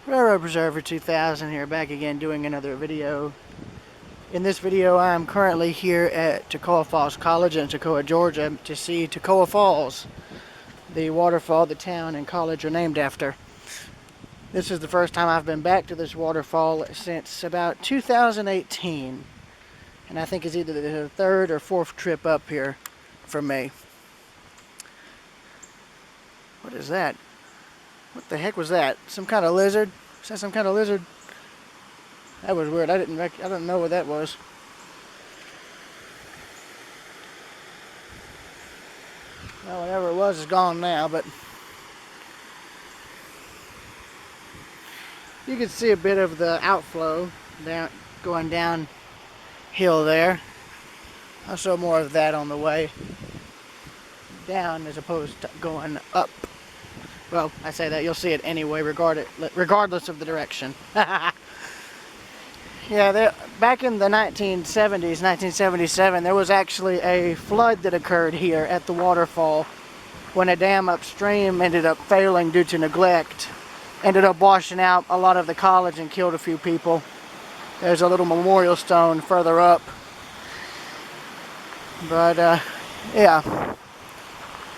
Railroad Preserver 2000 here, back again doing another video. In this video I am currently here at Toccoa Falls College in Toccoa, Georgia to see Toccoa Falls, the waterfall the town and college are named after. This is the first time I've been back to this waterfall since about 2018, and I think it's either the third or fourth trip up here for me. What is that? What the heck was that? Some kind of lizard? Is that some kind of lizard? That was weird. I don't know what that was. Well, whatever it was is gone now, but you can see a bit of the outflow down, going downhill there. I'll show more of that on the way down as opposed to going up. Well, I say that, you'll see it anyway, regardless of the direction. Yeah, back in the 1970s, 1977, there was actually a flood that occurred here at the waterfall when a dam upstream ended up failing due to neglect. Ended up washing out a lot of the college and killed a few people. There's a little memorial stone further up. But, yeah.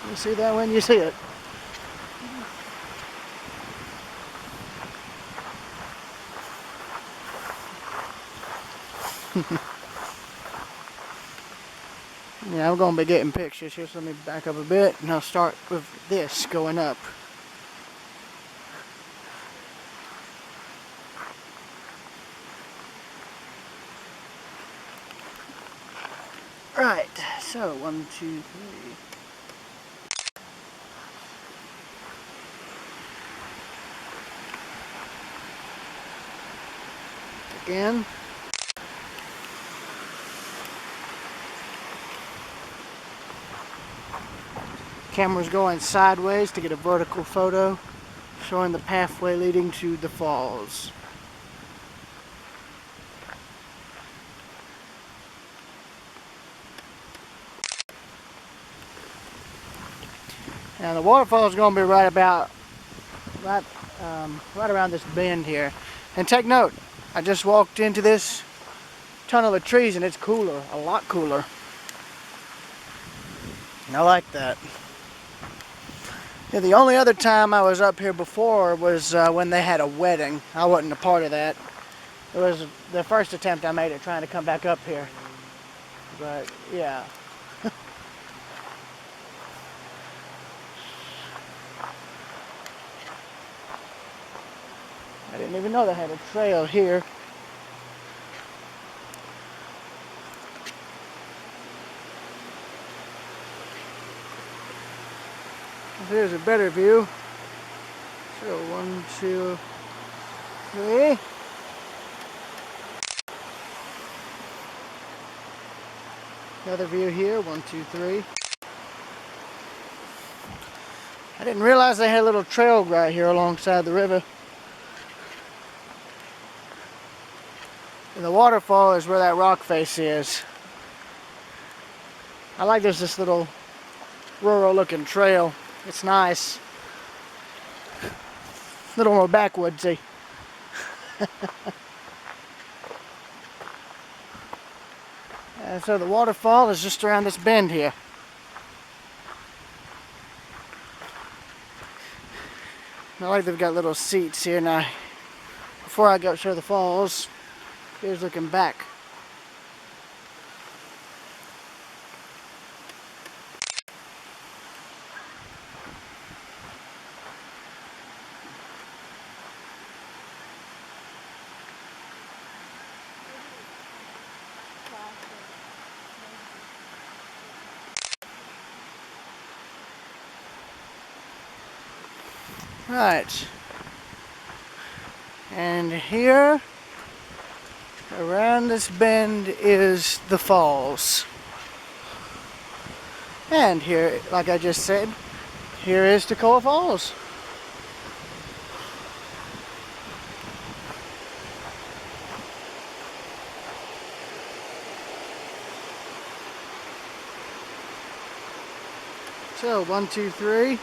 You'll see that when you see it. Yeah, I'm going to be getting pictures here, so let me back up a bit and I'll start with this going up. Right, so 1, 2, 3. Again. Camera's going sideways to get a vertical photo showing the pathway leading to the falls. Now the waterfall is going to be right around this bend here. And take note, I just walked into this tunnel of trees and it's cooler, a lot cooler. And I like that. Yeah, the only other time I was up here before was when they had a wedding. I wasn't a part of that. It was the first attempt I made at trying to come back up here. But yeah. I didn't even know they had a trail here. Here's a better view. So 1, 2, 3. Another view here, 1, 2, 3. I didn't realize they had a little trail right here alongside the river. And the waterfall is where that rock face is. I like there's this little rural looking trail. It's nice. A little more backwoodsy. And so the waterfall is just around this bend here. I like they've got little seats here now. Before I go show the falls, here's looking back. Right, and here around this bend is the falls, and here, like I just said, here is Toccoa Falls. So 1, 2, 3.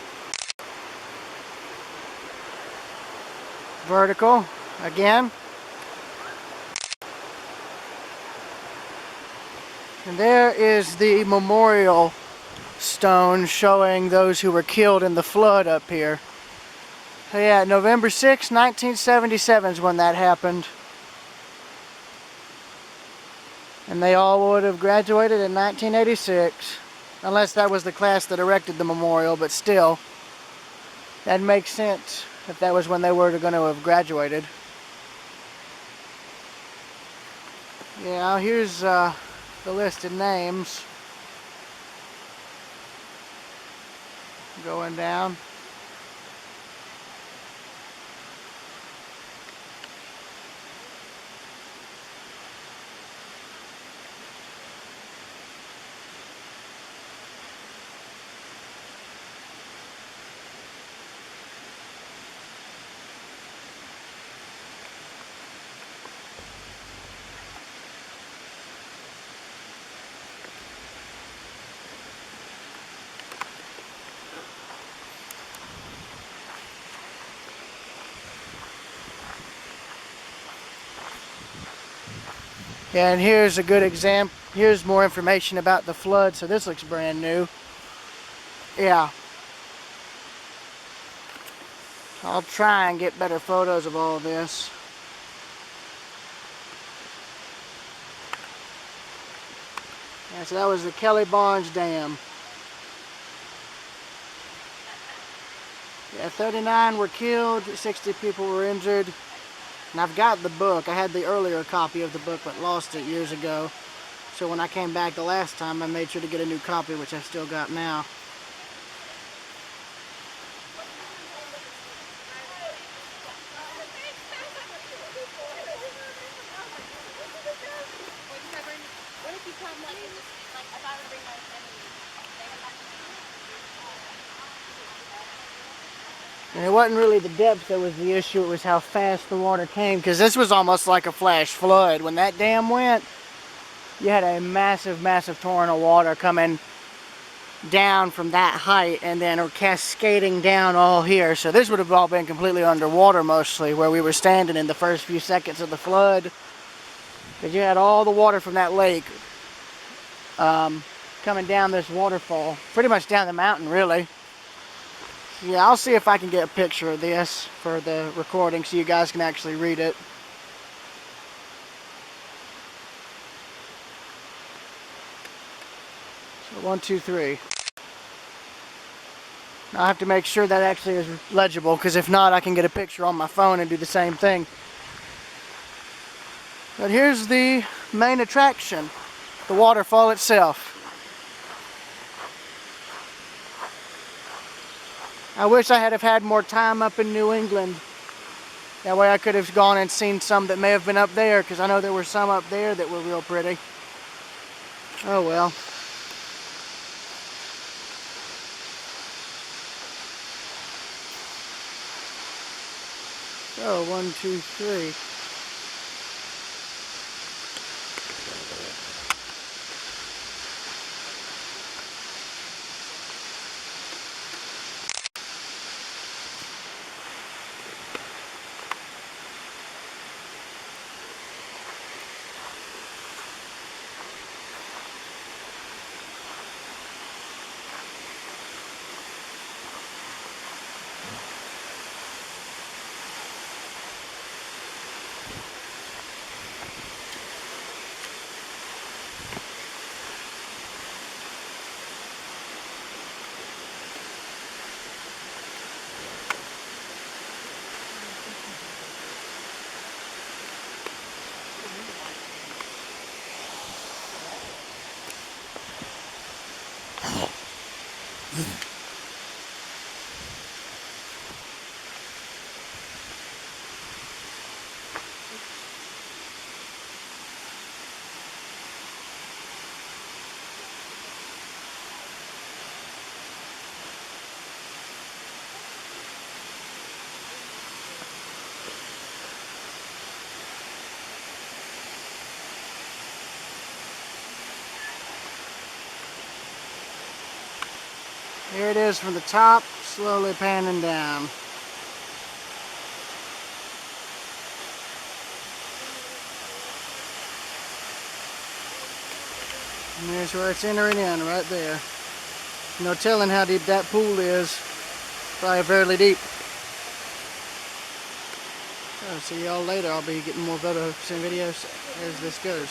vertical again. And there is the memorial stone showing those who were killed in the flood up here. So yeah, November 6, 1977 is when that happened. And they all would have graduated in 1986. Unless that was the class that erected the memorial, but still, that makes sense if that was when they were going to have graduated. Yeah, here's the listed names. Going down. Yeah, and here's a good example. Here's more information about the flood, so this looks brand new. Yeah. I'll try and get better photos of all of this. Yeah, so that was the Kelly Barnes Dam. Yeah, 39 were killed, 60 people were injured. And I've got the book. I had the earlier copy of the book, but lost it years ago. So when I came back the last time, I made sure to get a new copy, which I still got now. And it wasn't really the depth that was the issue, it was how fast the water came, because this was almost like a flash flood. When that dam went, you had a massive, massive torrent of water coming down from that height and then cascading down all here. So this would have all been completely underwater mostly, where we were standing in the first few seconds of the flood. Because you had all the water from that lake coming down this waterfall, pretty much down the mountain really. Yeah, I'll see if I can get a picture of this for the recording so you guys can actually read it. So 1, 2, 3. I'll have to make sure that actually is legible, because if not, I can get a picture on my phone and do the same thing. But here's the main attraction, the waterfall itself. I wish I had more time up in New England. That way I could have gone and seen some that may have been up there, because I know there were some up there that were real pretty. Oh well. So 1, 2, 3. Here it is from the top, slowly panning down. And there's where it's entering in, right there. No telling how deep that pool is. Probably fairly deep. I'll see y'all later. I'll be getting more photos and videos as this goes.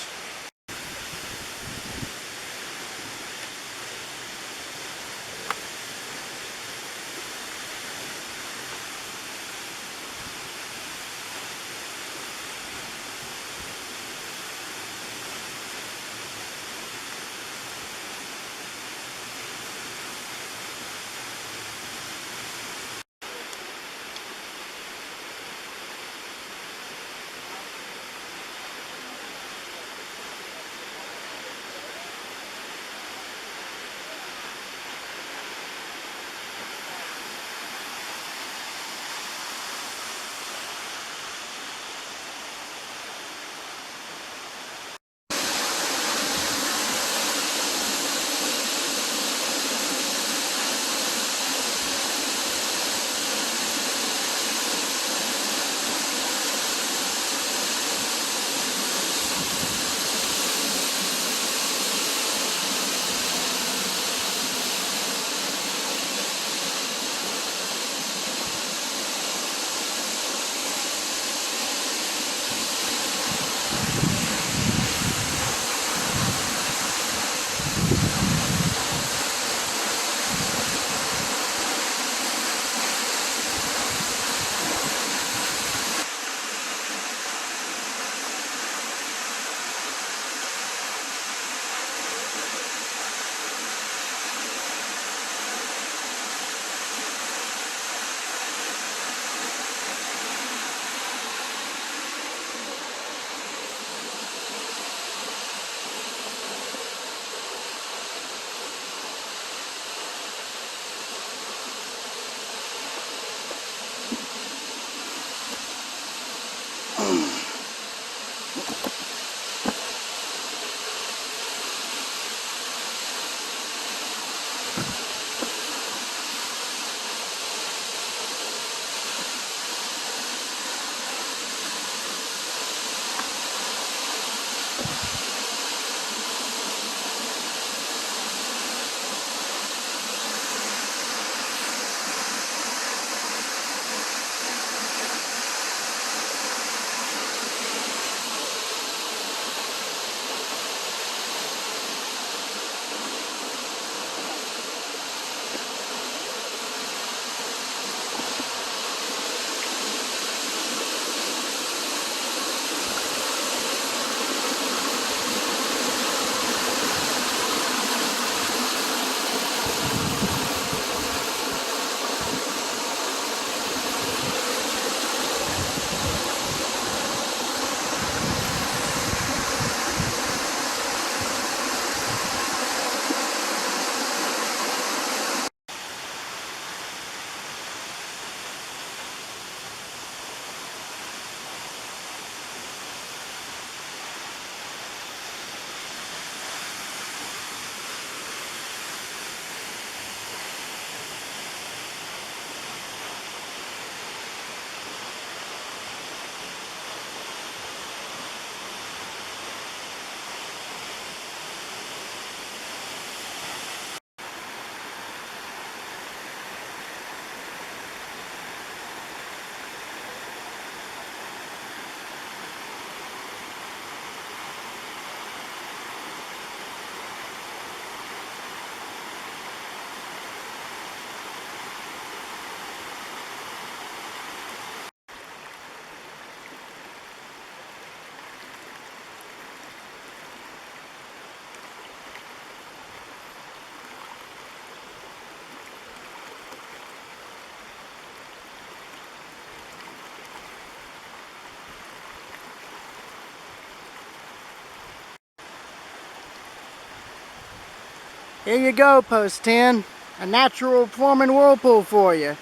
Here you go, post 10. A natural forming whirlpool for you.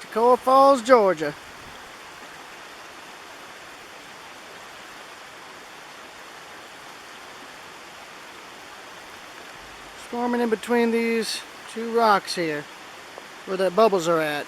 Toccoa Falls, Georgia. Forming in between these two rocks here, where the bubbles are at.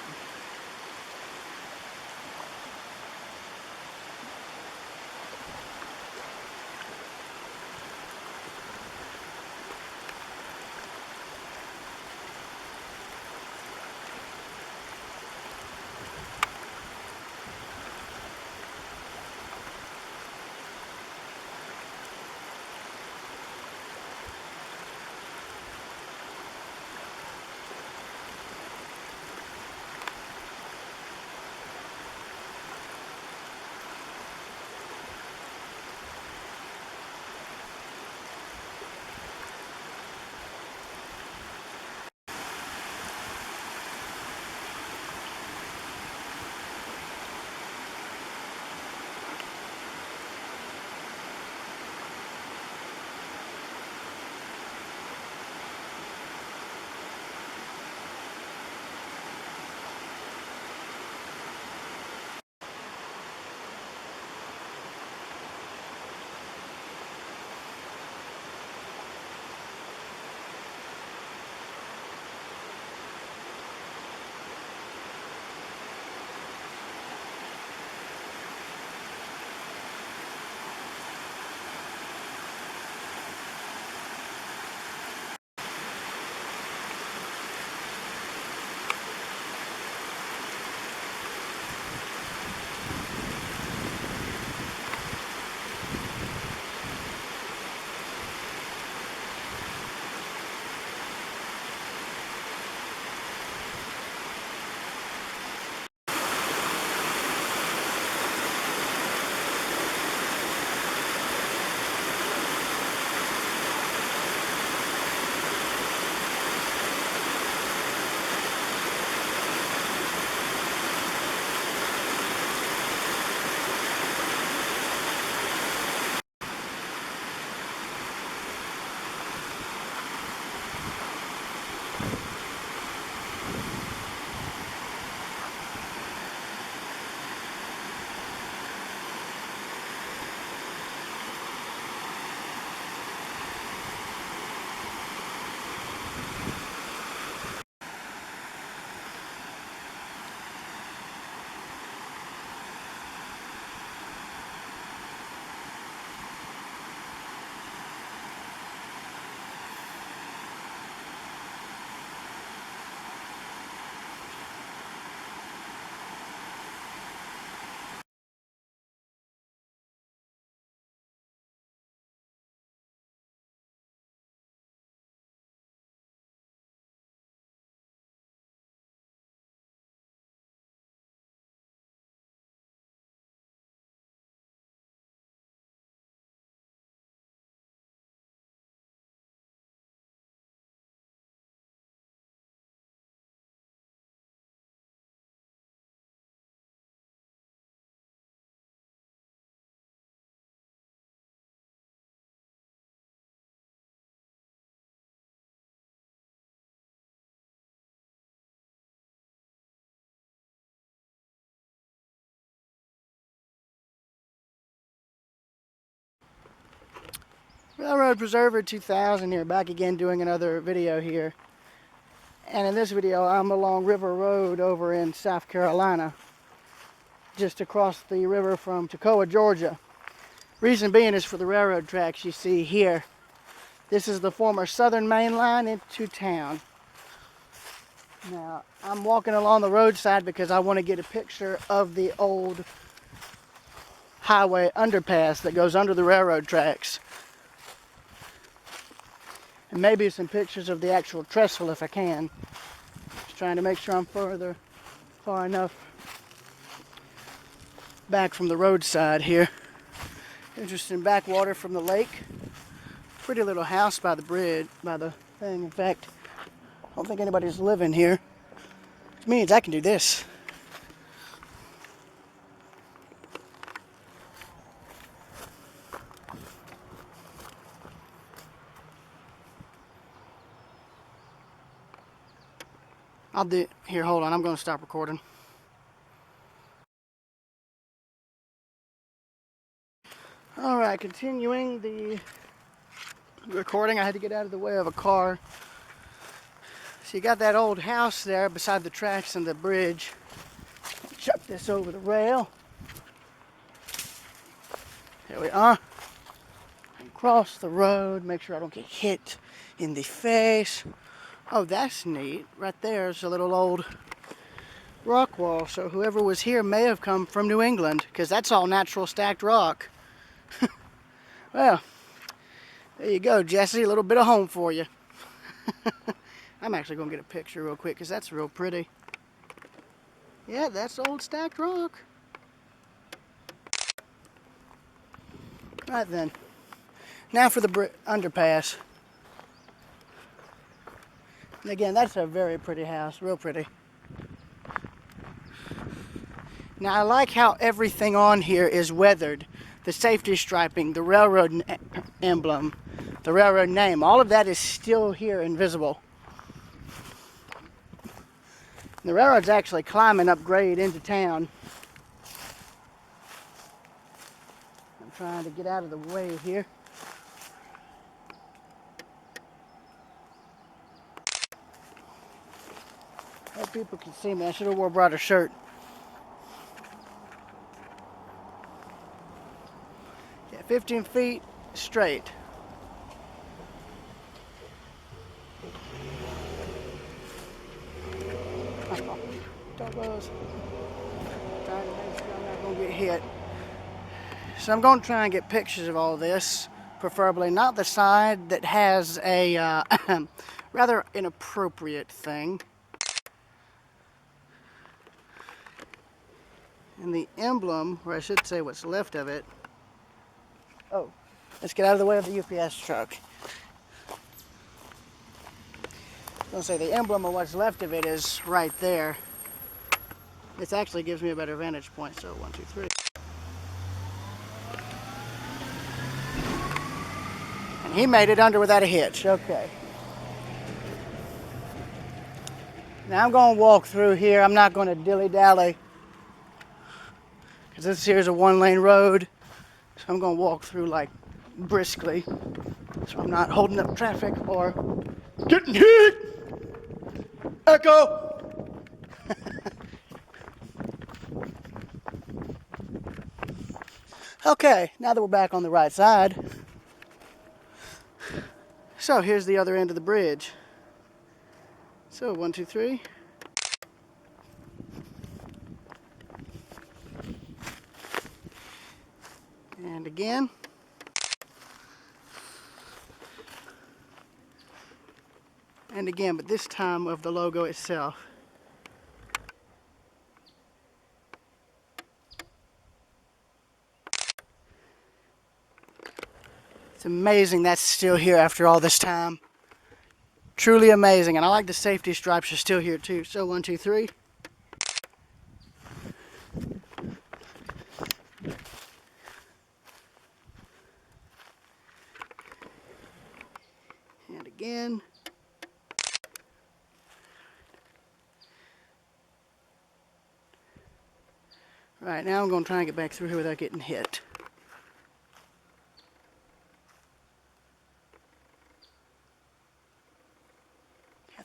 Railroad Preserver 2000 here, back again doing another video here. And in this video I'm along River Road over in South Carolina, just across the river from Toccoa, Georgia. Reason being is for the railroad tracks you see here. This is the former Southern Main Line into town. Now I'm walking along the roadside because I want to get a picture of the old highway underpass that goes under the railroad tracks. And maybe some pictures of the actual trestle if I can. Just trying to make sure I'm far enough back from the roadside here. Interesting backwater from the lake. Pretty little house by the bridge, by the thing. In fact, I don't think anybody's living here. Which means I can do this. Here, hold on, I'm going to stop recording. Alright, continuing the recording. I had to get out of the way of a car. So you got that old house there beside the tracks and the bridge. Chuck this over the rail. There we are. And cross the road, make sure I don't get hit in the face. Oh, that's neat. Right there's a little old rock wall. So whoever was here may have come from New England, because that's all natural stacked rock. Well, there you go, Jesse. A little bit of home for you. I'm actually going to get a picture real quick because that's real pretty. Yeah, that's old stacked rock. Right then. Now for the underpass. And again, that's a very pretty house, real pretty. Now I like how everything on here is weathered. The safety striping, the railroad emblem, the railroad name, all of that is still here and visible. The railroad's actually climbing up grade into town. I'm trying to get out of the way here. Hope people can see me. I should have wore a broader shirt. Yeah, 15 feet straight. Doggos. Trying to make sure I'm not going to get hit. So I'm going to try and get pictures of all this, preferably not the side that has a rather inappropriate thing. And the emblem, or I should say what's left of it. Oh, let's get out of the way of the UPS truck. I was going to say the emblem of what's left of it is right there. This actually gives me a better vantage point, so 1, 2, 3. And he made it under without a hitch, okay. Now I'm going to walk through here. I'm not going to dilly-dally, because this here is a one-lane road. So I'm going to walk through like briskly, so I'm not holding up traffic or getting hit. Echo! Okay, now that we're back on the right side. So here's the other end of the bridge. So 1, 2, 3. And again. And again, but this time of the logo itself. It's amazing that's still here after all this time. Truly amazing. And I like the safety stripes are still here too. So 1, 2, 3. And again. Right, now I'm going to try and get back through here without getting hit.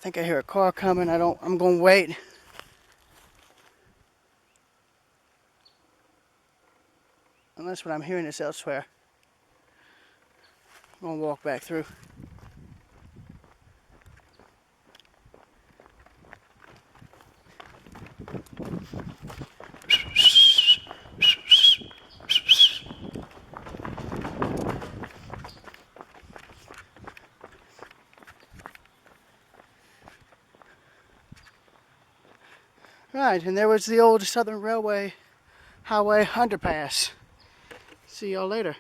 think I hear a car coming. I'm going to wait. Unless what I'm hearing is elsewhere. I'm going to walk back through. Right, and there was the old Southern Railway Highway underpass. See y'all later.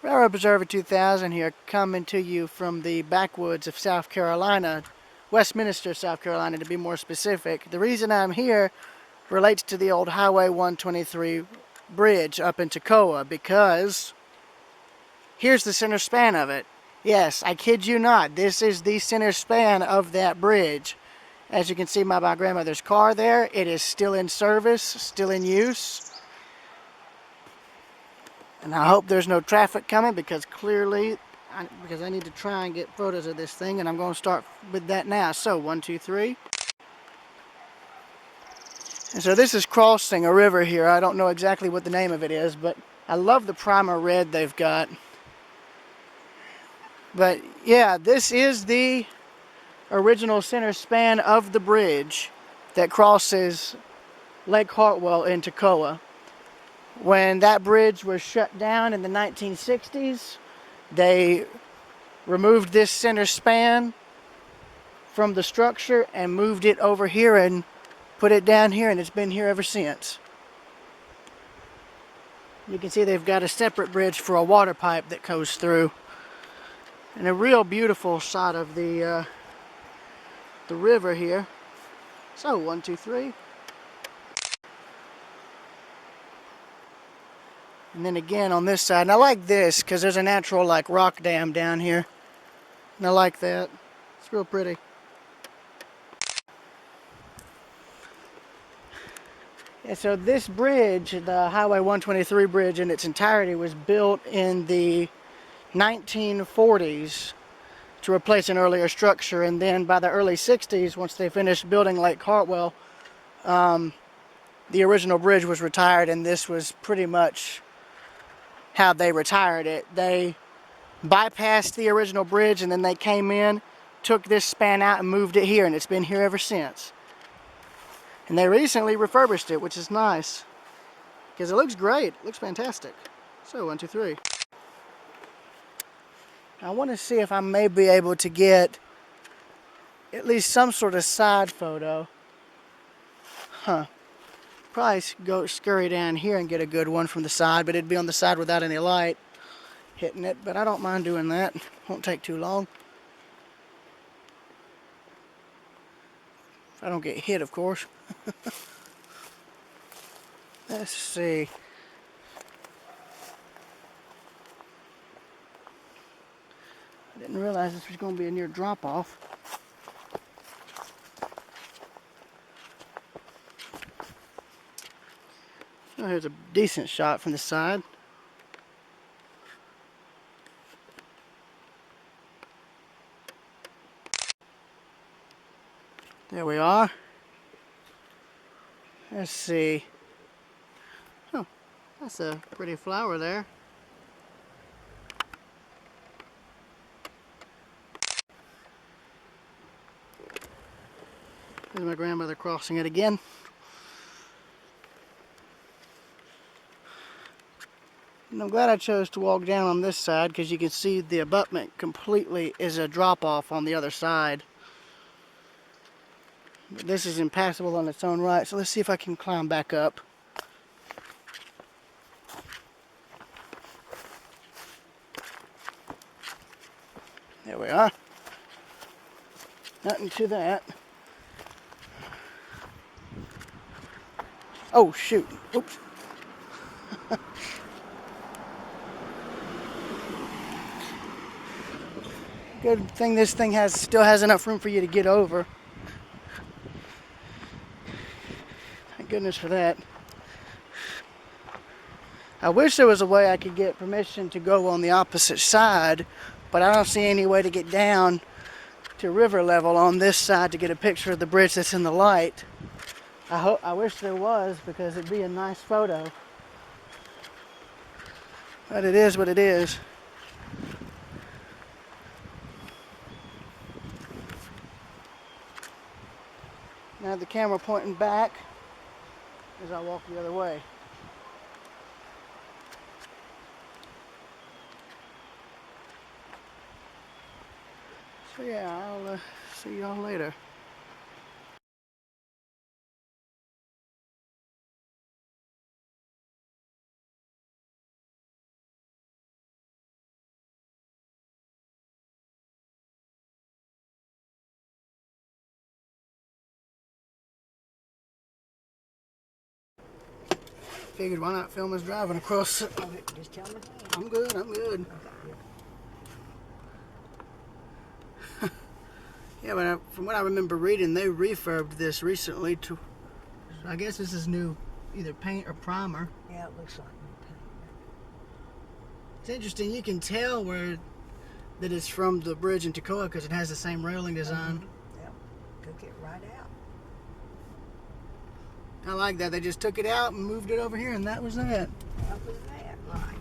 Railroad Observer 2000 here, coming to you from the backwoods of South Carolina, Westminster, South Carolina to be more specific. The reason I'm here relates to the old Highway 123 bridge up in Toccoa, because here's the center span of it. Yes, I kid you not, this is the center span of that bridge. As you can see by my grandmother's car there, it is still in service, still in use. And I hope there's no traffic coming, because clearly, because I need to try and get photos of this thing, and I'm going to start with that now. So, 1, 2, 3. And so this is crossing a river here. I don't know exactly what the name of it is, but I love the primer red they've got. But yeah, this is the original center span of the bridge that crosses Lake Hartwell in Toccoa. When that bridge was shut down in the 1960s, they removed this center span from the structure and moved it over here and put it down here, and it's been here ever since. You can see they've got a separate bridge for a water pipe that goes through. And a real beautiful shot of the river here. So, 1, 2, 3. And then again on this side. And I like this because there's a natural like rock dam down here. And I like that. It's real pretty. And so this bridge, the Highway 123 bridge in its entirety, was built in the 1940s to replace an earlier structure. And then by the early 60s, once they finished building Lake Hartwell, the original bridge was retired, and this was pretty much how they retired it. They bypassed the original bridge, and then they came in, took this span out and moved it here, and it's been here ever since. And they recently refurbished it, which is nice, because it looks great. It looks fantastic. So, 1, 2, 3. I want to see if I may be able to get at least some sort of side photo. Probably go scurry down here and get a good one from the side, but it'd be on the side without any light hitting it, but I don't mind doing that. Won't take too long. If I don't get hit, of course. Let's see. I didn't realize this was going to be a near drop-off. Oh, here's a decent shot from the side. There we are. Let's see. Oh, that's a pretty flower there. There's my grandmother crossing it again. And I'm glad I chose to walk down on this side, because you can see the abutment completely is a drop-off on the other side. But this is impassable on its own right, so let's see if I can climb back up. There we are. Nothing to that. Oh, shoot. Oops. Good thing this thing still has enough room for you to get over. goodness for that. I wish there was a way I could get permission to go on the opposite side, but I don't see any way to get down to river level on this side to get a picture of the bridge that's in the light. I wish there was, because it'd be a nice photo. But it is what it is. Now the camera pointing back as I walk the other way. So yeah, I'll see y'all later. Figured why not film us driving across. Okay, just tell me. I'm good, I'm good. Yeah, but from what I remember reading, they refurbed this recently to, I guess this is new, either paint or primer. Yeah, it looks like new paint. It's interesting, you can tell that it's from the bridge in Toccoa because it has the same railing design. Yep, took it right out. I like that. They just took it out and moved it over here, and that was that. That was that, right.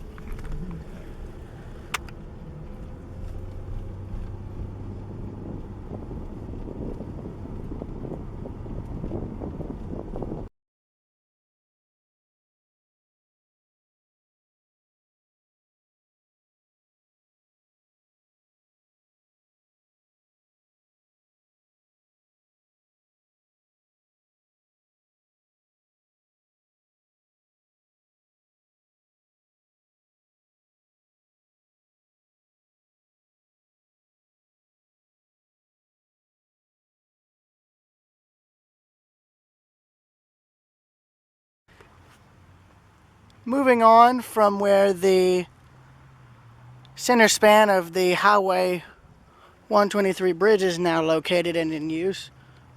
Moving on from where the center span of the Highway 123 bridge is now located and in use,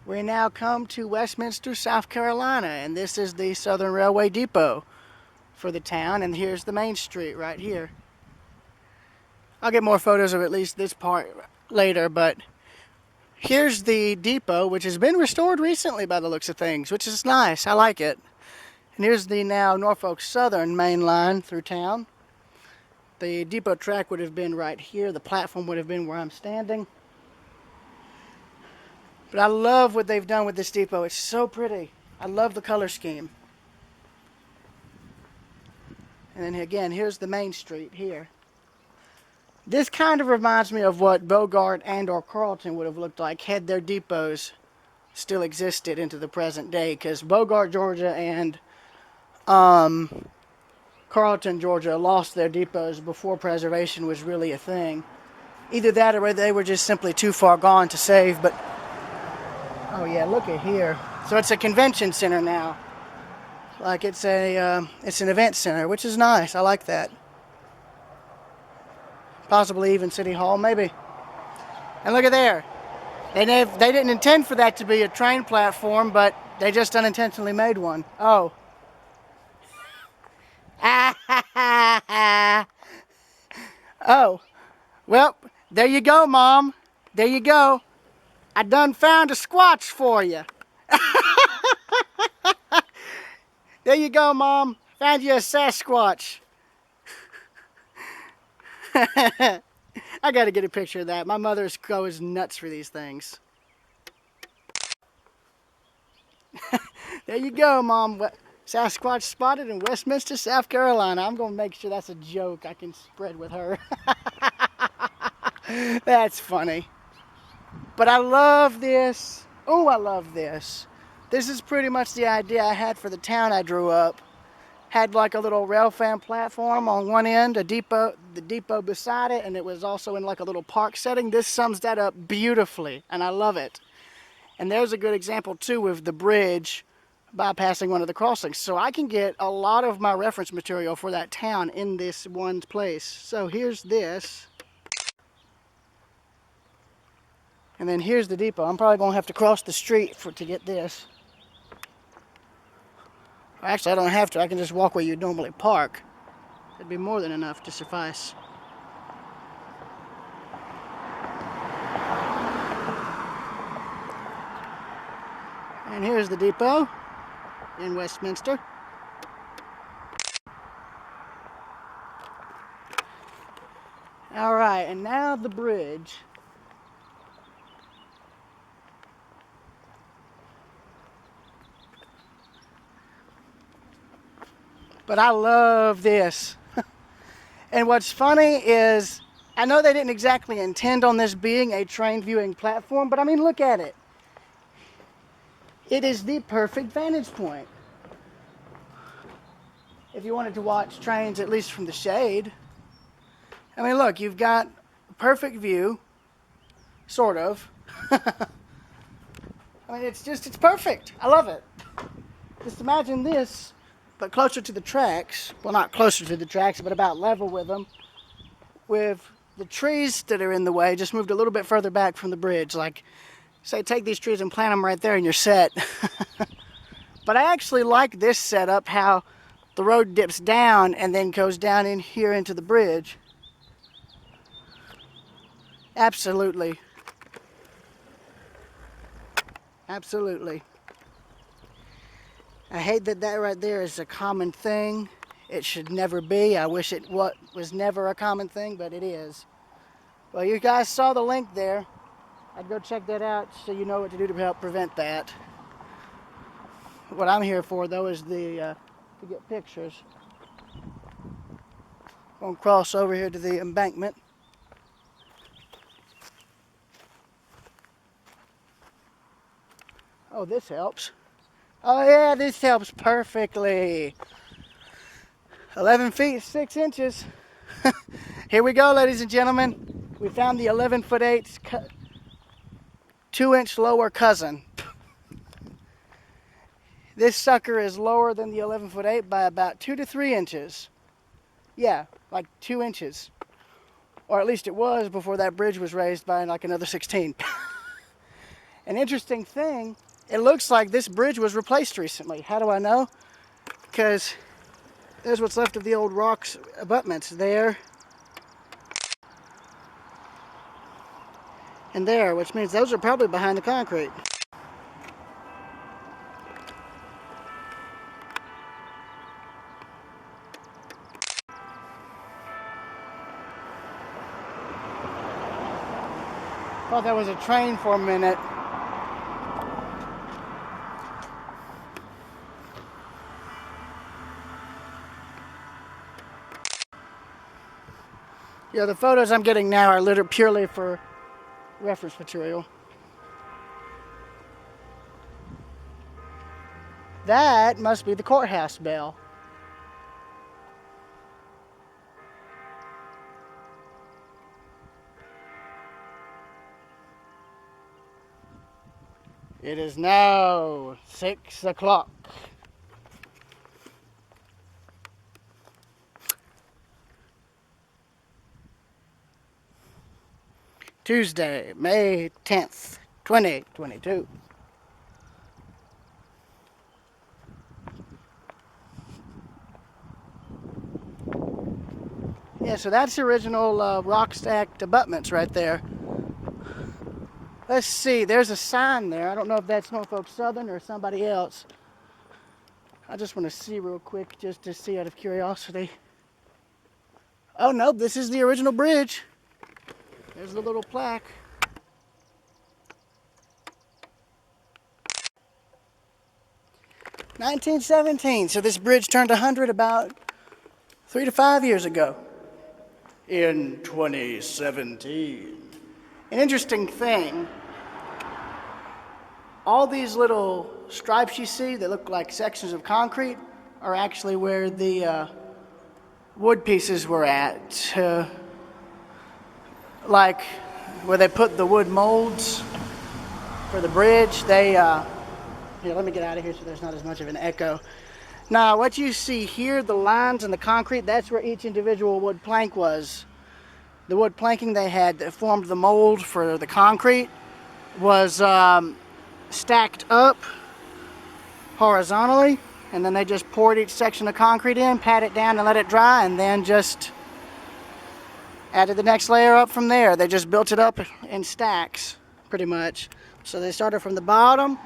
we now come to Westminster, South Carolina, and this is the Southern Railway Depot for the town, and here's the main street right here. I'll get more photos of at least this part later, but here's the depot, which has been restored recently by the looks of things, which is nice. I like it. And here's the now Norfolk Southern main line through town. The depot track would have been right here. The platform would have been where I'm standing. But I love what they've done with this depot. It's so pretty. I love the color scheme. And then again, here's the main street here. This kind of reminds me of what Bogart and or Carlton would have looked like had their depots still existed into the present day, because Bogart, Georgia and Carlton, Georgia lost their depots before preservation was really a thing. Either that or they were just simply too far gone to save. But oh yeah, look at here. So it's a convention center now. Like it's an event center, which is nice. I like that. Possibly even City Hall, maybe. And look at there. They didn't intend for that to be a train platform, but they just unintentionally made one. Oh. Oh. Well, there you go, Mom. There you go. I done found a squatch for you. There you go, Mom. Found you a Sasquatch. I gotta get a picture of that. My mother goes nuts for these things. There you go, Mom. Sasquatch spotted in Westminster, South Carolina. I'm gonna make sure that's a joke I can spread with her. That's funny. But I love this. Oh, I love this. This is pretty much the idea I had for the town I drew up. Had like a little rail fan platform on one end, the depot beside it, and it was also in like a little park setting. This sums that up beautifully, and I love it. And there's a good example too with the bridge bypassing one of the crossings. So I can get a lot of my reference material for that town in this one place. So here's this. And then here's the depot. I'm probably gonna have to cross the street to get this. Actually, I don't have to. I can just walk where you normally park. That'd be more than enough to suffice. And here's the depot in Westminster. All right, and now the bridge. But I love this. And what's funny is, I know they didn't exactly intend on this being a train viewing platform, but I mean, look at it. It is the perfect vantage point. If you wanted to watch trains, at least from the shade. I mean, look, you've got a perfect view, sort of. I mean, it's perfect. I love it. Just imagine this, but closer to the tracks. Well, not closer to the tracks, but about level with them. With the trees that are in the way just moved a little bit further back from the bridge. Like, say, take these trees and plant them right there and you're set. But I actually like this setup, how the road dips down and then goes down in here into the bridge. Absolutely. Absolutely. I hate that right there is a common thing. It should never be. I wish it was never a common thing, but it is. Well, you guys saw the link there. I'd go check that out so you know what to do to help prevent that. What I'm here for, though, is to get pictures. Gonna cross over here to the embankment. Oh, this helps. Oh yeah, this helps perfectly. 11 feet 6 inches. Here we go, ladies and gentlemen. We found the 11'8" 2-inch lower cousin. This sucker is lower than the 11'8" by about 2 to 3 inches. Yeah, like 2 inches. Or at least it was before that bridge was raised by like another 16. An interesting thing, it looks like this bridge was replaced recently. How do I know? Because there's what's left of the old rocks abutments there. And there, which means those are probably behind the concrete. Thought that was a train for a minute. Yeah, the photos I'm getting now are literally purely for reference material. That must be the courthouse bell. It is now 6 o'clock. Tuesday, May 10th, 2022. Yeah, so that's the original rock stacked abutments right there. Let's see, there's a sign there. I don't know if that's Norfolk Southern or somebody else. I just want to see real quick, just to see out of curiosity. Oh no, this is the original bridge. There's the little plaque. "1917, so this bridge turned 100 about 3 to 5 years ago. In 2017. An interesting thing, all these little stripes you see that look like sections of concrete are actually where the wood pieces were at. Like where they put the wood molds for the bridge. Here, let me get out of here so there's not as much of an echo. Now, what you see here, the lines and the concrete, that's where each individual wood plank was. The wood planking they had that formed the mold for the concrete was stacked up horizontally, and then they just poured each section of concrete in, pat it down and let it dry, and then just added the next layer up from there. They just built it up in stacks, pretty much. So they started from the bottom.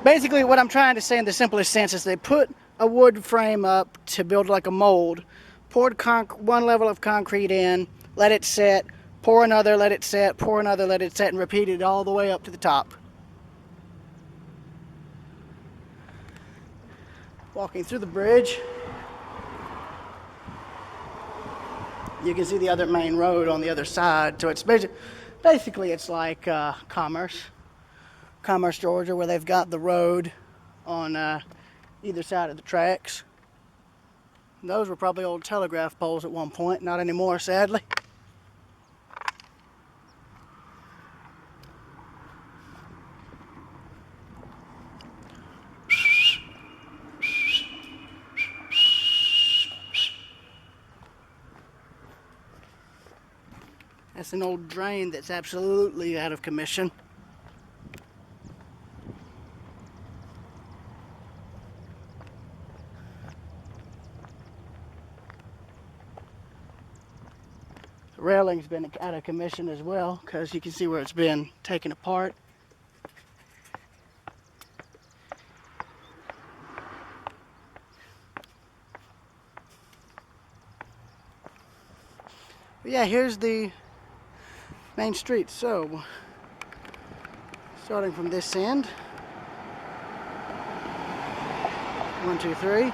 Basically what I'm trying to say in the simplest sense is they put a wood frame up to build like a mold, poured one level of concrete in, let it set, pour another, let it set, pour another, let it set, and repeated all the way up to the top. Walking through the bridge, you can see the other main road on the other side. So it's basically it's like Commerce, Georgia, where they've got the road on either side of the tracks. And those were probably old telegraph poles at one point, not anymore, sadly. That's an old drain that's absolutely out of commission. The railing's been out of commission as well, because you can see where it's been taken apart. But yeah, here's the main street. So, starting from this end, 1, 2, 3.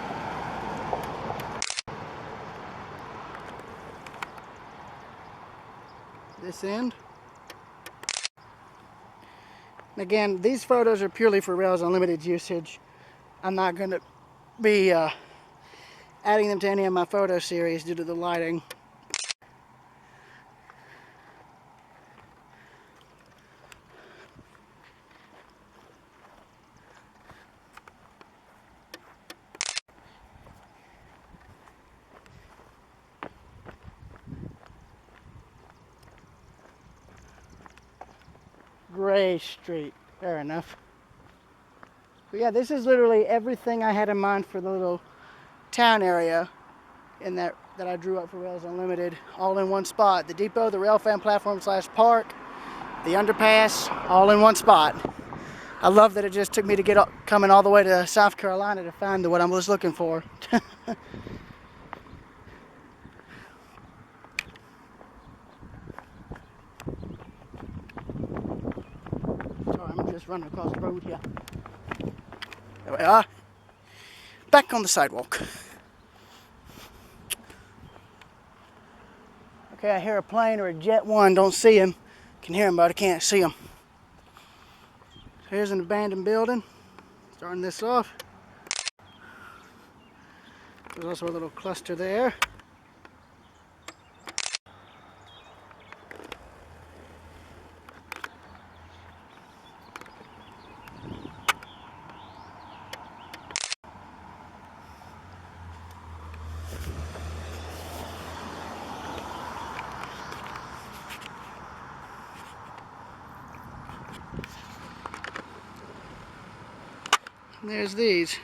This end. And again, these photos are purely for Rails Unlimited usage. I'm not going to be adding them to any of my photo series due to the lighting. Gray Street, fair enough. But yeah, this is literally everything I had in mind for the little town area in that I drew up for Rails Unlimited, all in one spot. The depot, the rail fan platform / park, the underpass, all in one spot. I love that it just took me to get up, coming all the way to South Carolina to find what I was looking for. Sorry, I'm just running across the road here. There we are. Back on the sidewalk. Okay, I hear a plane or a Jet 1. Don't see him. Can hear him, but I can't see him. Here's an abandoned building. Starting this off. There's also a little cluster there. And there's these.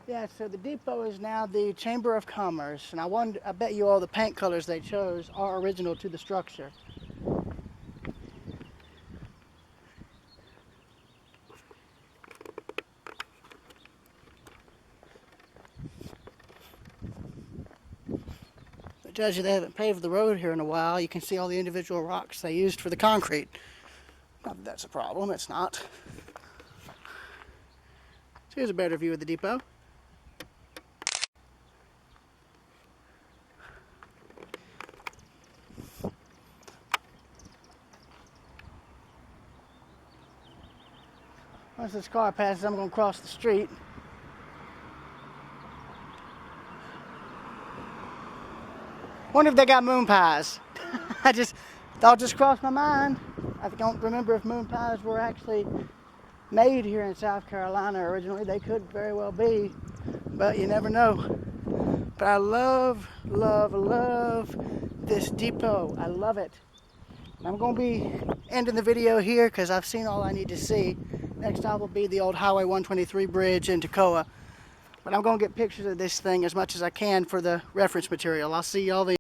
Yeah, so the depot is now the Chamber of Commerce, and I bet you all the paint colors they chose are original to the structure. It tells you they haven't paved the road here in a while. You can see all the individual rocks they used for the concrete. Not that that's a problem, it's not. So here's a better view of the depot. Once this car passes, I'm going to cross the street. Wonder if they got moon pies. Thought just crossed my mind. I don't remember if moon pies were actually made here in South Carolina originally. They could very well be. but you never know. But I love, love, love this depot. I love it. And I'm going to be ending the video here because I've seen all I need to see. Next stop will be the old Highway 123 bridge in Toccoa. But I'm going to get pictures of this thing as much as I can for the reference material. I'll see y'all then.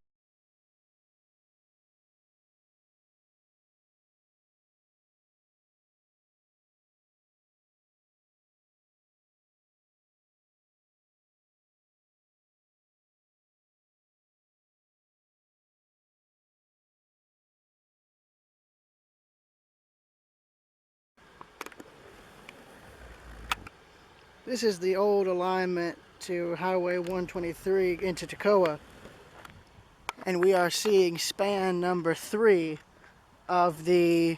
This is the old alignment to Highway 123 into Toccoa, and we are seeing span number 3 of the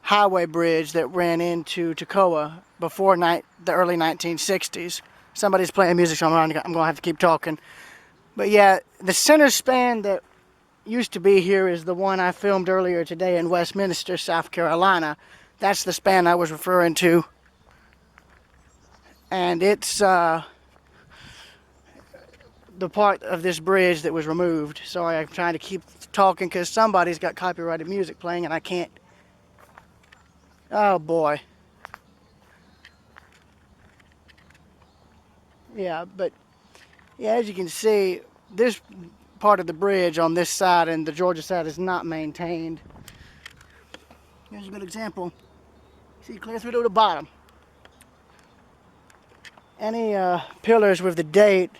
highway bridge that ran into Toccoa before the early 1960s. Somebody's playing music, so I'm going to have to keep talking. But yeah, the center span that used to be here is the one I filmed earlier today in Westminster, South Carolina. That's the span I was referring to. And it's the part of this bridge that was removed. Sorry, I'm trying to keep talking because somebody's got copyrighted music playing and I can't. Oh boy. Yeah, but yeah, as you can see, this part of the bridge on this side and the Georgia side is not maintained. Here's a good example. See, clear through to the bottom. Any pillars with the date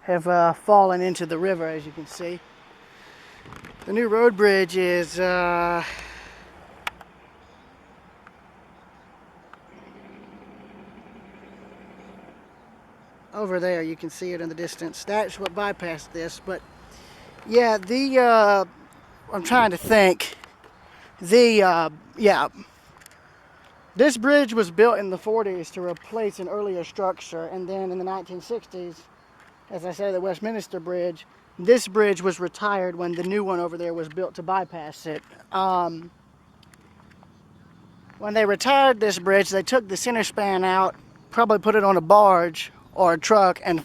have fallen into the river, as you can see. The new road bridge is over there. You can see it in the distance. That's what bypassed this. But yeah, I'm trying to think. Yeah. This bridge was built in the 40s to replace an earlier structure, and then in the 1960s, as I said, the Westminster Bridge, this bridge was retired when the new one over there was built to bypass it. When they retired this bridge, they took the center span out, probably put it on a barge or a truck, and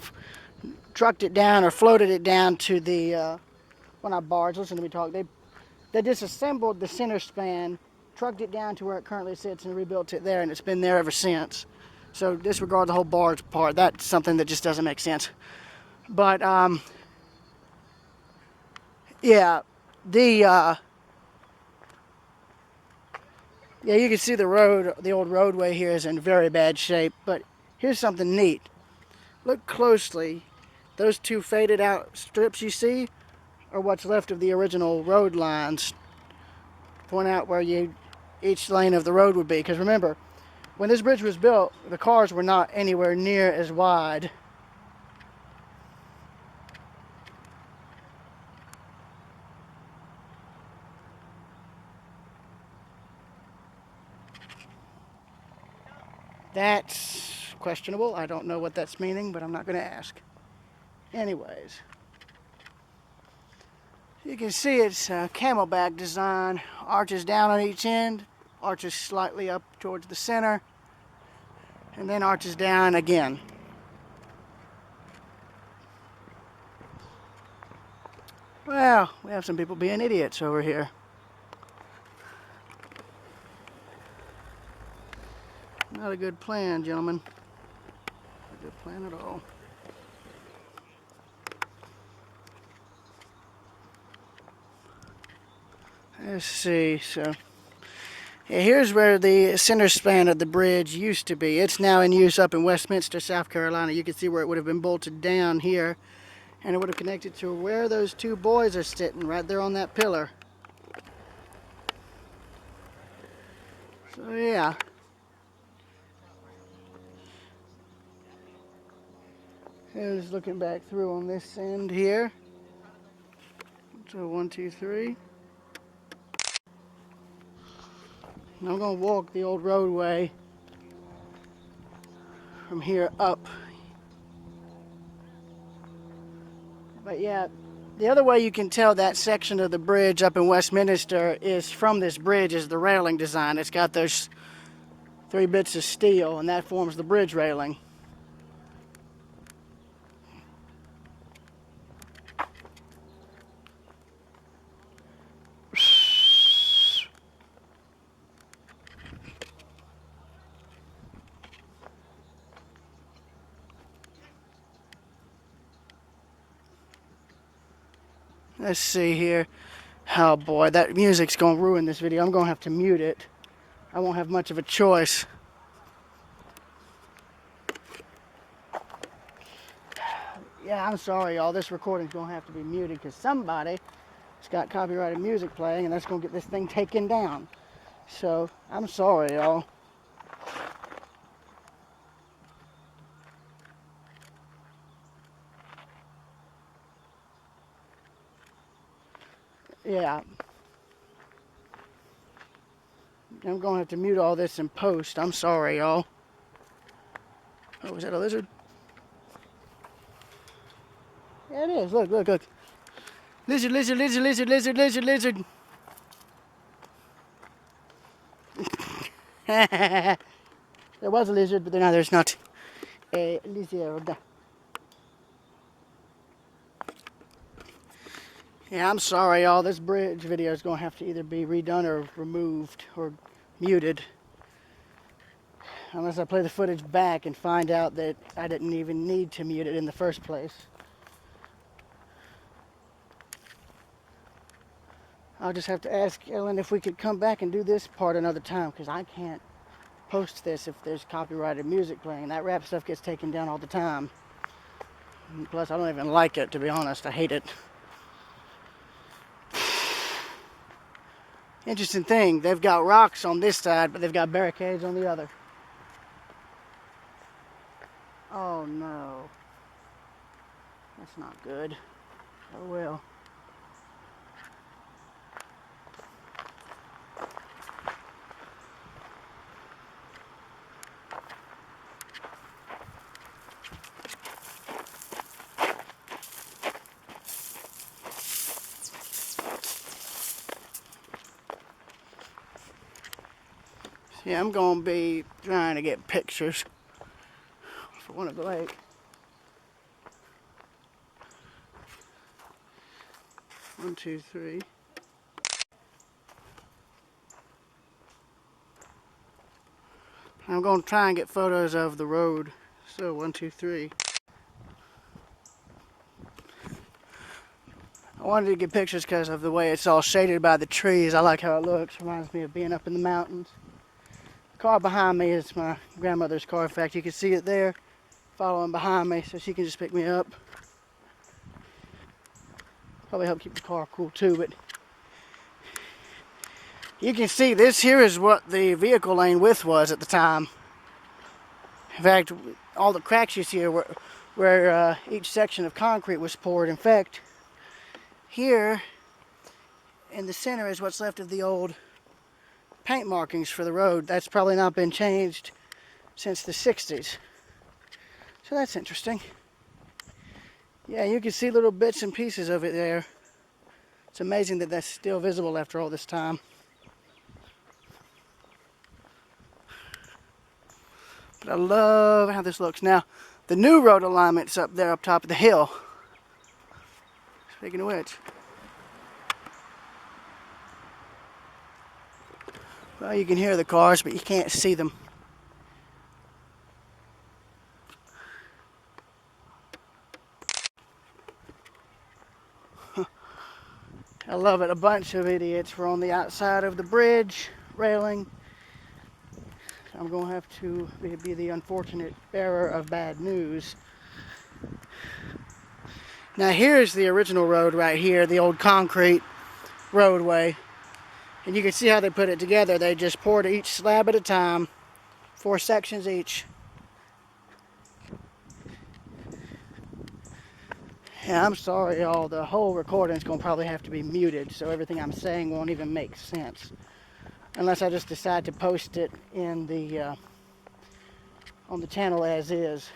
trucked it down or floated it down to the, well, not barge, listen to me talk. They disassembled the center span, trucked it down to where it currently sits, and rebuilt it there, and it's been there ever since. So disregard the whole barge part. That's something that just doesn't make sense. But yeah, yeah, you can see the road, the old roadway here is in very bad shape. But here's something neat. Look closely. Those two faded out strips you see are what's left of the original road lines. Point out where each lane of the road would be. Because remember, when this bridge was built, the cars were not anywhere near as wide. That's questionable. I don't know what that's meaning, but I'm not going to ask. Anyways, you can see it's a camelback design. Arches down on each end, arches slightly up towards the center, and then arches down again. Well, we have some people being idiots over here. Not a good plan, gentlemen. Not a good plan at all. Let's see, so yeah, here's where the center span of the bridge used to be. It's now in use up in Westminster, South Carolina. You can see where it would have been bolted down here, and it would have connected to where those two boys are sitting, right there on that pillar. So yeah. Here's looking back through on this end here. So 1, 2, 3. And I'm going to walk the old roadway from here up. But yeah, the other way you can tell that section of the bridge up in Westminster is from this bridge is the railing design. It's got those 3 bits of steel, and that forms the bridge railing. Let's see here. Oh boy, that music's gonna ruin this video. I'm gonna have to mute it. I won't have much of a choice. Yeah, I'm sorry, y'all. This recording's gonna have to be muted because somebody's got copyrighted music playing, and that's gonna get this thing taken down. So, I'm sorry, y'all. Yeah. I'm gonna have to mute all this in post. I'm sorry, y'all. Oh, is that a lizard? Yeah, it is. Look, look, look. Lizard, lizard, lizard, lizard, lizard, lizard, lizard. There was a lizard, but now there's not a lizard. Yeah, I'm sorry, y'all. This bridge video is going to have to either be redone or removed or muted. Unless I play the footage back and find out that I didn't even need to mute it in the first place. I'll just have to ask Ellen if we could come back and do this part another time, because I can't post this if there's copyrighted music playing. That rap stuff gets taken down all the time. And plus, I don't even like it, to be honest. I hate it. Interesting thing, they've got rocks on this side, but they've got barricades on the other. Oh no. That's not good. Oh well. Yeah, I'm gonna be trying to get pictures for one of the lake. One, two, three. I'm gonna try and get photos of the road. So 1, 2, 3. I wanted to get pictures because of the way it's all shaded by the trees. I like how it looks. Reminds me of being up in the mountains. The car behind me is my grandmother's car. In fact, you can see it there following behind me, so she can just pick me up. Probably help keep the car cool too, but you can see this here is what the vehicle lane width was at the time. In fact, all the cracks you see are where each section of concrete was poured. In fact, here in the center is what's left of the old paint markings for the road. That's probably not been changed since the 60s. So that's interesting. Yeah, you can see little bits and pieces of it there. It's amazing that that's still visible after all this time. But I love how this looks. Now, the new road alignment's up there up top of the hill. Speaking of which. Well, you can hear the cars, but you can't see them. I love it. A bunch of idiots were on the outside of the bridge railing. I'm going to have to be the unfortunate bearer of bad news. Now here's the original road right here, the old concrete roadway. And you can see how they put it together. They just poured each slab at a time, 4 sections each. Yeah, I'm sorry, y'all. The whole recording's going to probably have to be muted, so everything I'm saying won't even make sense. Unless I just decide to post it in the on the channel as is.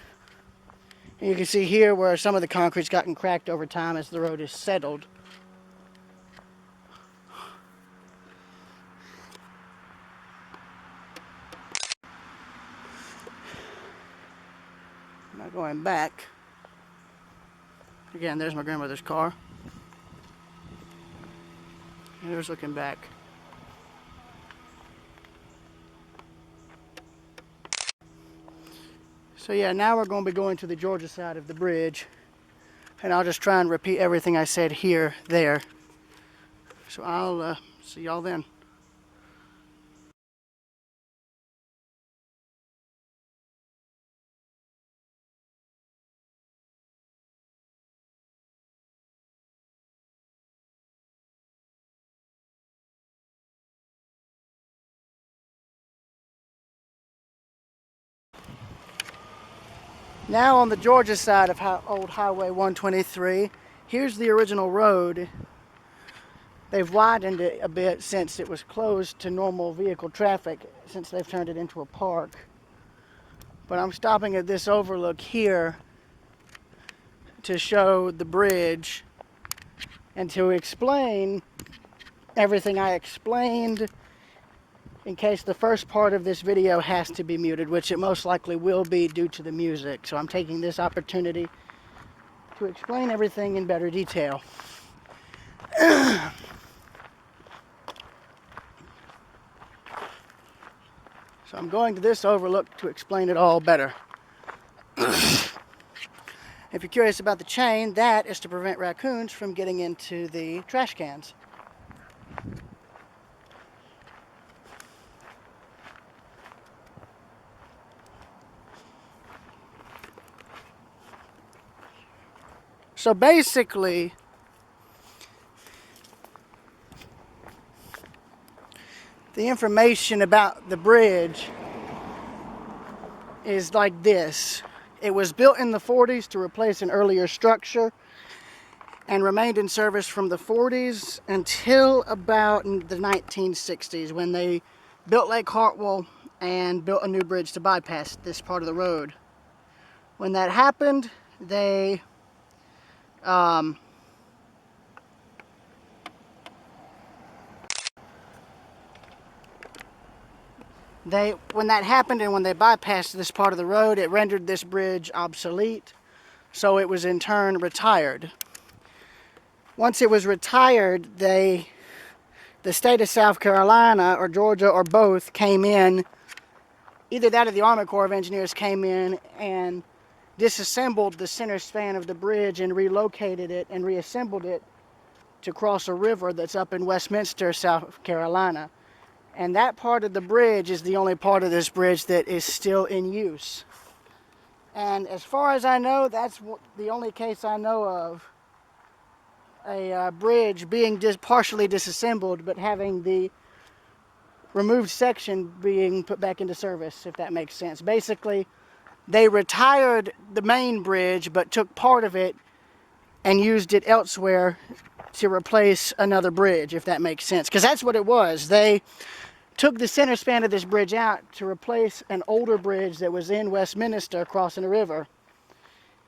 And you can see here where some of the concrete's gotten cracked over time as the road is settled. Now going back. Again, there's my grandmother's car. And there's looking back. So yeah, now we're going to be going to the Georgia side of the bridge. And I'll just try and repeat everything I said here, there. So I'll see y'all then. Now on the Georgia side of old Highway 123, here's the original road. They've widened it a bit since it was closed to normal vehicle traffic, since they've turned it into a park. But I'm stopping at this overlook here to show the bridge and to explain everything I explained, in case the first part of this video has to be muted, which it most likely will be due to the music. So I'm taking this opportunity to explain everything in better detail. So I'm going to this overlook to explain it all better. If you're curious about the chain, that is to prevent raccoons from getting into the trash cans. So basically, the information about the bridge is like this. It was built in the 40s to replace an earlier structure and remained in service from the 40s until about the 1960s, when they built Lake Hartwell and built a new bridge to bypass this part of the road. When that happened, when that happened and when they bypassed this part of the road, it rendered this bridge obsolete, so it was in turn retired. Once it was retired, the state of South Carolina or Georgia or both came in, either that or the Army Corps of Engineers came in and disassembled the center span of the bridge and relocated it and reassembled it to cross a river that's up in Westminster, South Carolina. And that part of the bridge is the only part of this bridge that is still in use. And as far as I know, that's the only case I know of a bridge being partially disassembled, but having the removed section being put back into service, if that makes sense. Basically, they retired the main bridge, but took part of it and used it elsewhere to replace another bridge, if that makes sense. Because that's what it was. They took the center span of this bridge out to replace an older bridge that was in Westminster crossing a river.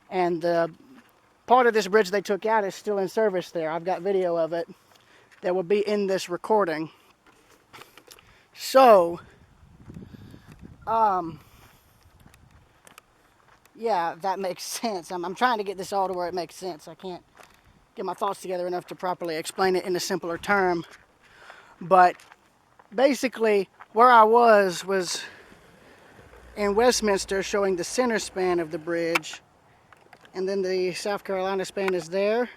And the part of this bridge they took out is still in service there. I've got video of it that will be in this recording. So, yeah, that makes sense. I'm trying to get this all to where it makes sense. I can't get my thoughts together enough to properly explain it in a simpler term. But basically, where I was in Westminster showing the center span of the bridge, and then the South Carolina span is there.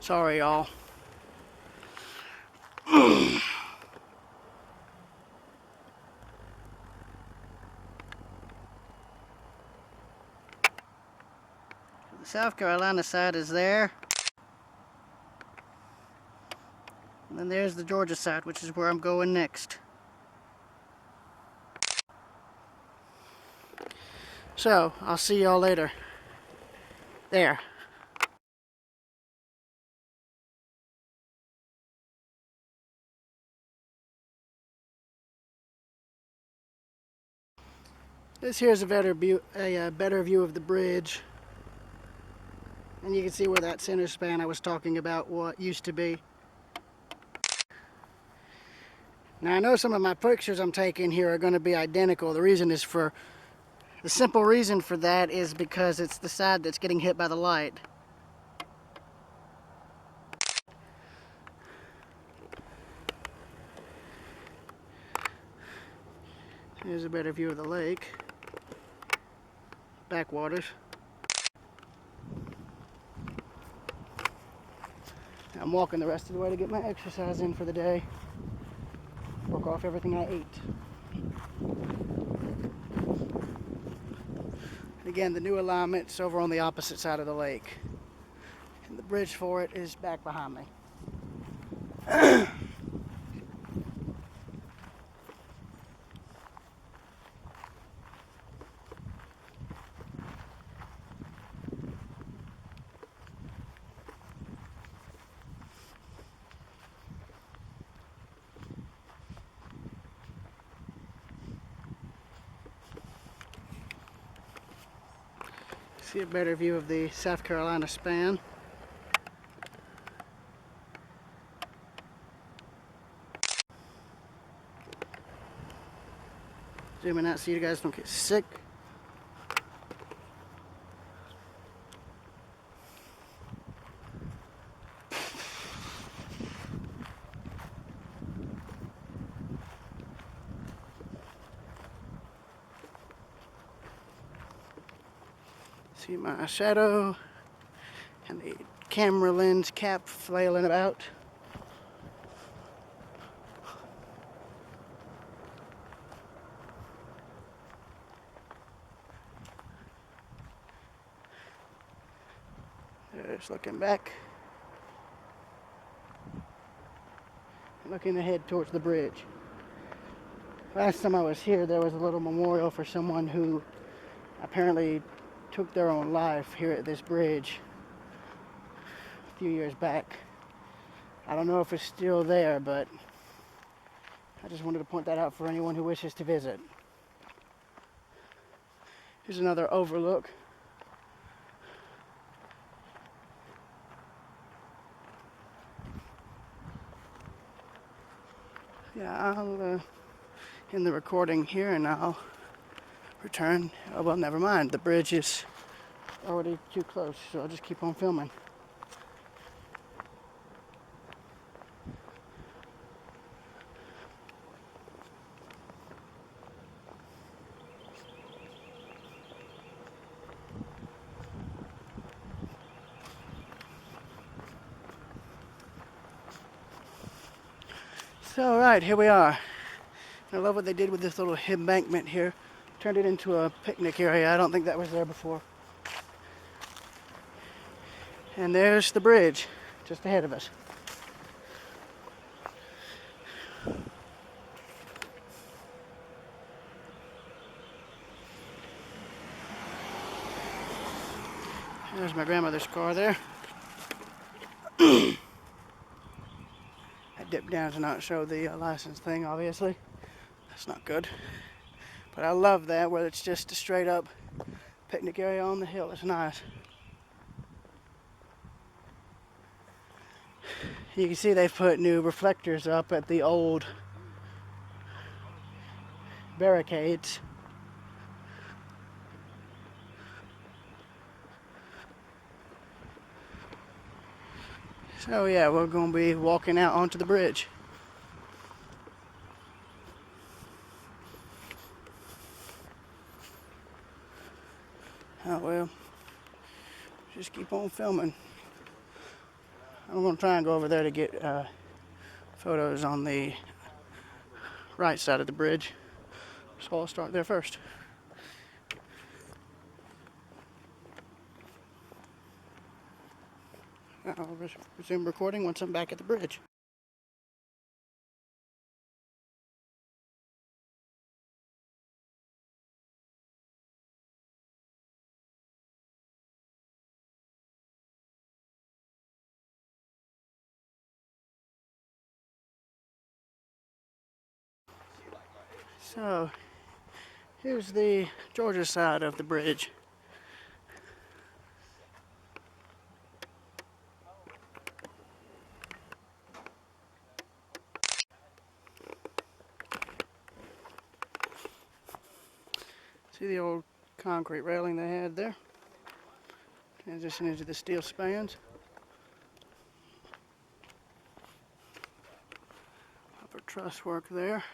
Sorry, y'all. The South Carolina side is there. And then there's the Georgia side, which is where I'm going next. So, I'll see y'all later. There. This here is a better view of the bridge. And you can see where that center span I was talking about what used to be. Now I know some of my pictures I'm taking here are going to be identical. The simple reason for that is because it's the side that's getting hit by the light. Here's a better view of the lake. Backwaters. I'm walking the rest of the way to get my exercise in for the day. Work off everything I ate. And again, the new alignment's over on the opposite side of the lake. And the bridge for it is back behind me. See a better view of the South Carolina span. Zooming out so you guys don't get sick. See my shadow and the camera lens cap flailing about. Just looking back. Looking ahead towards the bridge. Last time I was here, there was a little memorial for someone who apparently took their own life here at this bridge a few years back. I don't know if it's still there, but I just wanted to point that out for anyone who wishes to visit. Here's another overlook. Yeah, I'll end the recording here and I'll return. Oh, well, never mind. The bridge is already too close, so I'll just keep on filming. So, right, here we are. I love what they did with this little embankment here. Turned it into a picnic area. I don't think that was there before. And there's the bridge, just ahead of us. There's my grandmother's car there. I dipped down to not show the license thing, obviously. That's not good. But I love that, where it's just a straight up picnic area on the hill. It's nice. You can see they've put new reflectors up at the old barricades. So yeah, we're going to be walking out onto the bridge. Oh well, just keep on filming. I'm going to try and go over there to get photos on the right side of the bridge. So I'll start there first. I'll resume recording once I'm back at the bridge. So, here's the Georgia side of the bridge. the old concrete railing they had there. Transition into the steel spans. Upper truss work there.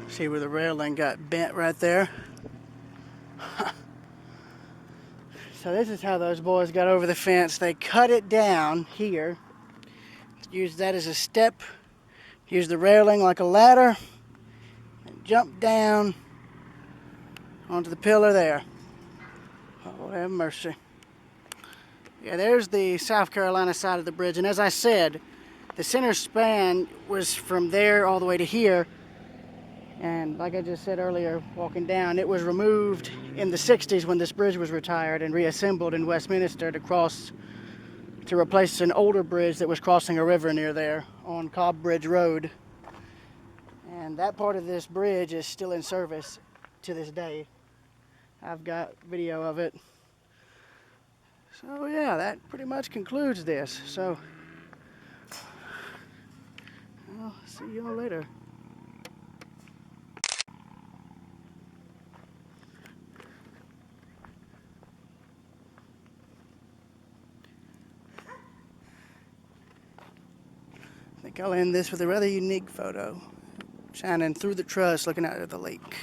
See where the railing got bent right there? So this is how those boys got over the fence. They cut it down here, used that as a step, used the railing like a ladder, and jumped down onto the pillar there. Oh, have mercy. Yeah, there's the South Carolina side of the bridge, and as I said, the center span was from there all the way to here. And like I just said earlier, walking down, it was removed in the 60s when this bridge was retired and reassembled in Westminster to replace an older bridge that was crossing a river near there on Cobb Bridge Road. And that part of this bridge is still in service to this day. I've got video of it. So yeah, that pretty much concludes this. So I'll see you all later. I think I'll end this with a rather unique photo, shining through the truss looking out at the lake.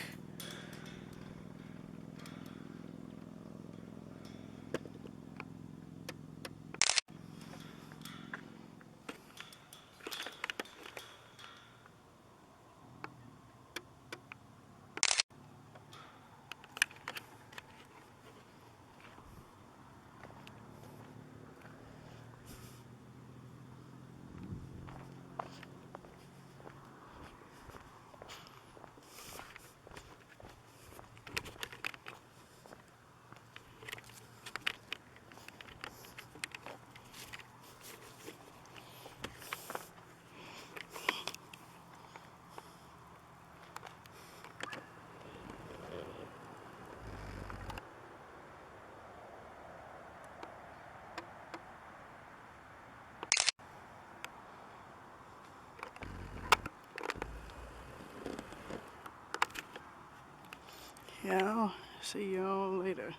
Yeah, I'll see you all later.